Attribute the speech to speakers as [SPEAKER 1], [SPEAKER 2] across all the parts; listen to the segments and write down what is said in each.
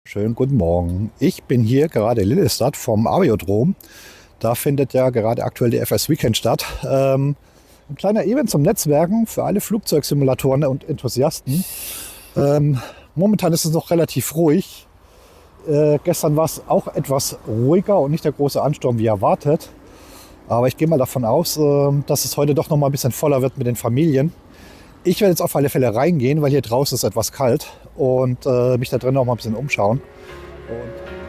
[SPEAKER 1] Schönen guten Morgen. Ich bin hier gerade in Lillestadt vom Aviodrom. Da findet ja gerade aktuell die FS Weekend statt. Ein kleiner Event zum Netzwerken für alle Flugzeugsimulatoren und Enthusiasten. Momentan ist es noch relativ ruhig. Gestern war es auch etwas ruhiger und nicht der große Ansturm wie erwartet. Aber ich gehe mal davon aus, dass es heute doch noch mal ein bisschen voller wird mit den Familien. Ich werde jetzt auf alle Fälle reingehen, weil hier draußen ist etwas kalt und mich da drin noch mal ein bisschen umschauen. Und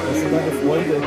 [SPEAKER 1] das sind meine Freunde.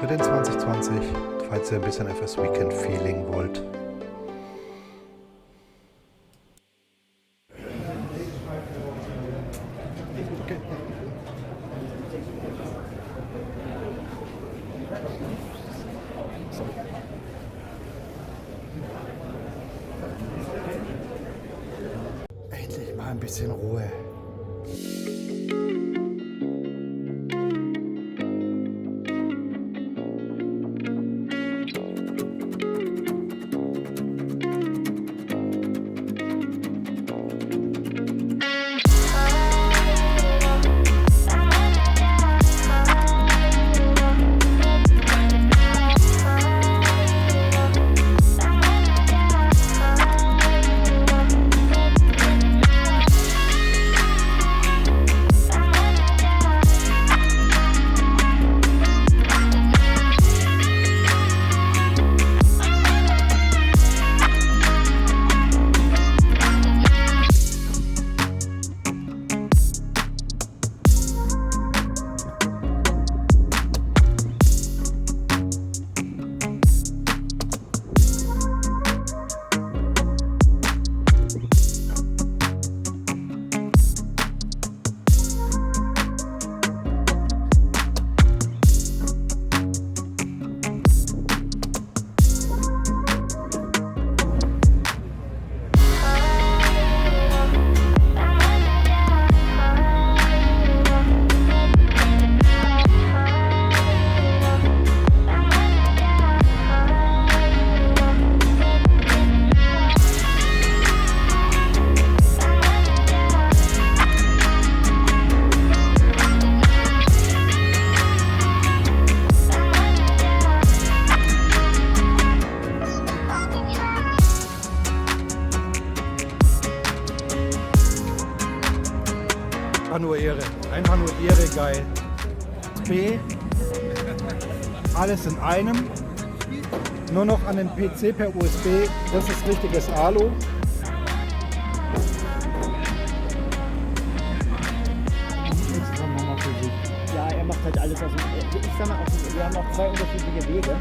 [SPEAKER 1] Für den 2020, falls ihr ein bisschen FS Weekend Feeling wollt. Okay. So. Endlich mal ein bisschen Ruhe. Einfach nur Ehre. Einfach nur Ehre, geil. B. Alles in einem. Nur noch an den PC per USB. Das ist richtiges Alu.
[SPEAKER 2] Ja, er macht halt alles aus dem. Ich sag mal, wir haben auch zwei unterschiedliche Wege.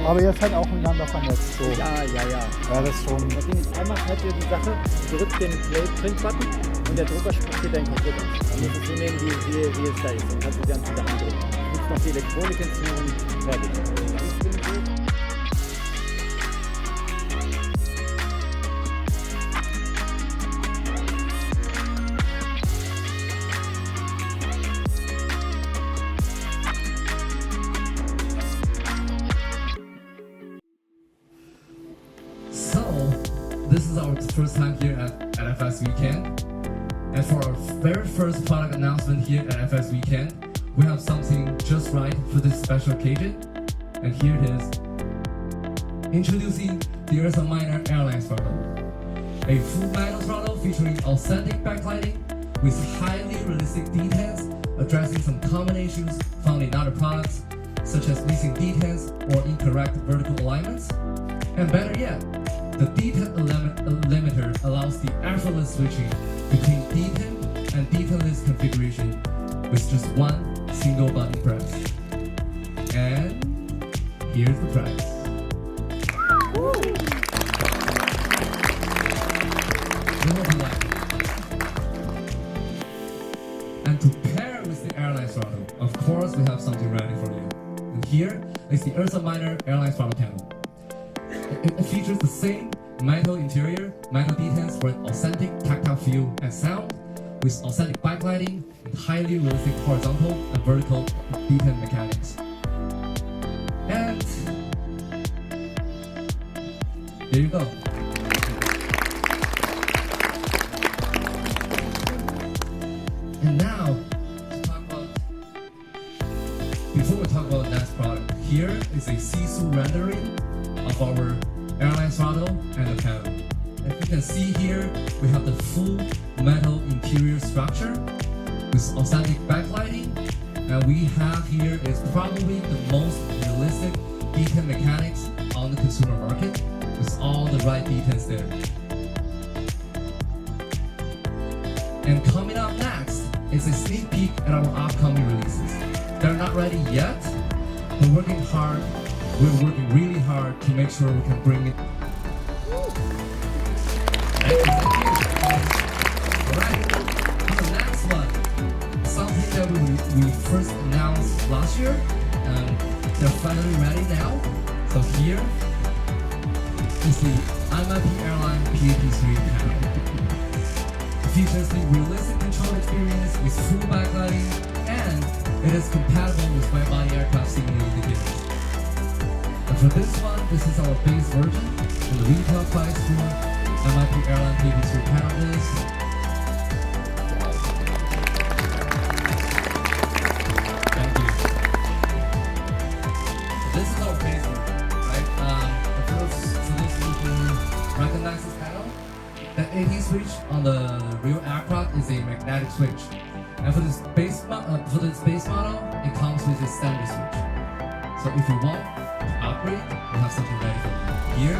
[SPEAKER 1] Aber ihr seid auch miteinander vernetzt. So.
[SPEAKER 2] Ja.
[SPEAKER 1] Ja, das ist schon.
[SPEAKER 2] Das Ding ist, er macht halt hier die Sache, drückt den Play-Print-Button und der Drucker spuckt dir dein kaputt aus. Dann musst du so nehmen, wie es da ist. Dann kannst du die ganzen Sachen drücken. Du musst noch die Elektronik hinzu und fertig.
[SPEAKER 3] This is our first time here at FS Weekend, and for our very first product announcement here at FS Weekend, we have something just right for this special occasion, and here it is. Introducing the MEINE Airline Throttle, a full manual throttle featuring authentic backlighting with highly realistic details, addressing some common issues found in other products, such as missing details or incorrect vertical alignments, and better yet, the detent limiter allows the effortless switching between detent and detentless configuration with just one single button press. And here's the price. You will be like it. And to pair with the airline throttle, of course we have something ready for you. And here is the MEINE Airline Throttle Panel. It features the same metal interior, metal details for an authentic tactile feel and sound, with authentic backlighting and highly realistic horizontal and vertical detent mechanics. And there you go. And now, before we talk about the next product, here is a see-through rendering of our airline throttle and the panel. As you can see here, we have the full metal interior structure with authentic backlighting, and we have here is probably the most realistic detent mechanics on the consumer market, with all the right details there. And coming up next is a sneak peek at our upcoming releases. They're not ready yet, but we're working really hard to make sure we can bring it. Thank you. Alright, the next one, something that we first announced last year, and they're finally ready now. So here is the MEINE Airline PAP3 panel. It features the realistic control experience with full backlighting, and it is compatible with wide-body aircraft signal indicators. And for this one, this is our base version, and the retail price for MEINE Airline PAP3 panel is thank you. This is our base version, right? For those who can recognize this panel, the AT switch on the real aircraft is a magnetic switch. And for this base model, it comes with a standard switch. So if you want to upgrade, we have something ready for you. Here is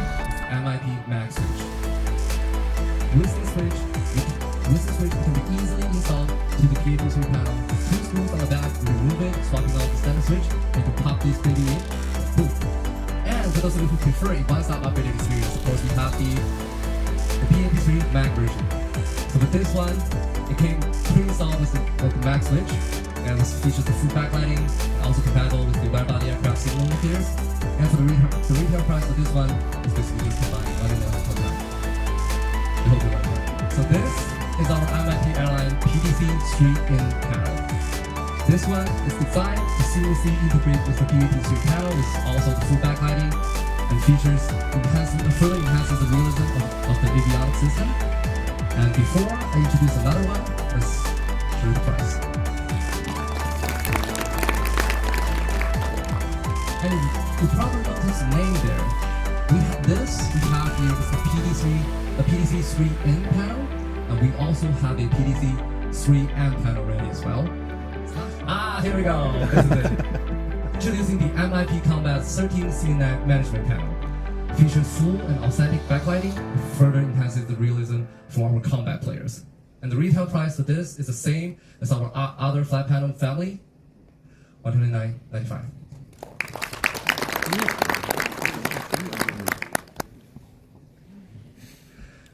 [SPEAKER 3] the MEINE Max switch. With this switch, it can be easily installed to the PAP3 panel. With 2 screws on the back, you remove it, swapping out the standard switch, and you can pop this baby in, boom. And for those of you who prefer a one-stop upgraded experience, of course we have the PAP3 Max version. So with this one, it came pre-installed with the Max switch, and this features the full backlighting, also compatible with the wide-body aircraft signal indicators. And for the retail price for this one is basically just combined, I hope you like it. So this is our MEINE Airline PTC Street-In panel. This one is designed to seamlessly integrate with the PAP3 panel, with also the full backlighting, and features further enhances the realism of the avionics system. And before I introduce another one, let's show the price. And you probably noticed the name there. We have here is the PTC Street-In panel, and we also have a PTC 3 amp panel ready as well. Here we go. This is it. Introducing the MIP Combat 13 CNAC management panel. Features full and authentic backlighting, further enhances the realism for our combat players. And the retail price for this is the same as our other flat panel family, $129.95.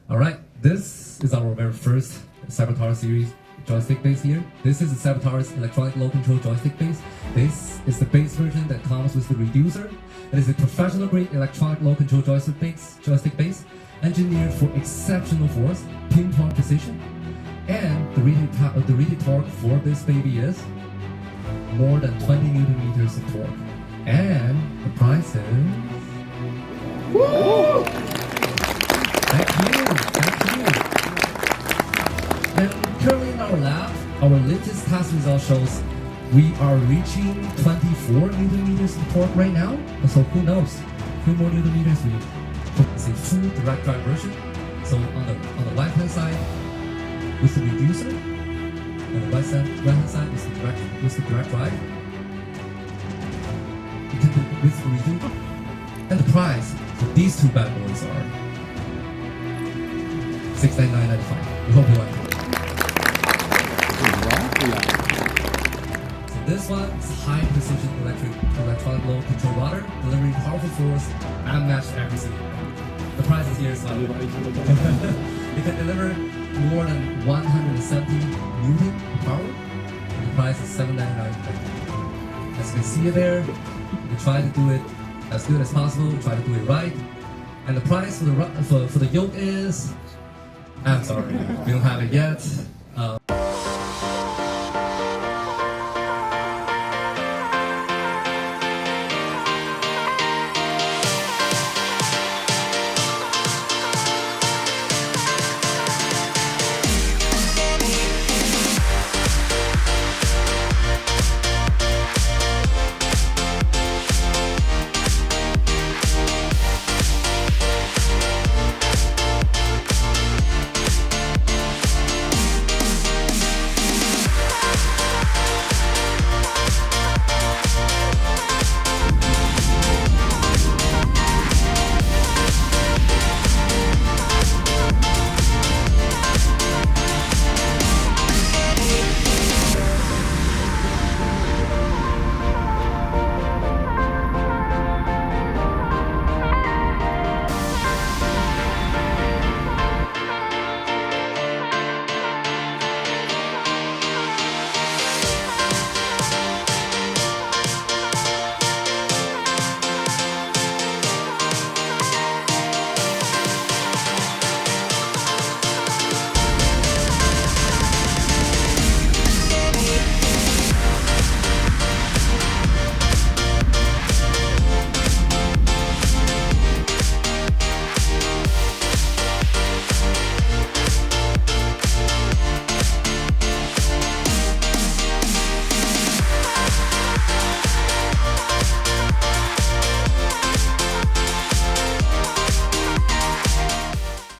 [SPEAKER 3] Alright, this is our very first Saboteur series joystick base here. This is the Saboteur's electronic low control joystick base. This is the base version that comes with the reducer. It is a professional grade electronic low control joystick base, engineered for exceptional force, pinpoint precision, and the rated torque for this baby is more than 20 Newton meters of torque. And the price is... Woo! Thank you. And currently in our lab, our latest test result shows we are reaching 24 Newton meters of torque right now. So who knows? A few more Newton meters we need. It's a full direct drive version. So on the right hand side with the reducer, and the right hand side is the direct drive. You can do with the reducer. And the price for these two bad boys are $699.95. We hope you like it. So this one is high precision electronic low control rotor, delivering powerful force, unmatched accuracy. The price is here, so it can deliver more than 170 Newton of power. And the price is $799.95. As you can see there, we try to do it as good as possible. We try to do it right. And the price for the yoke is... I'm sorry, we don't have it yet.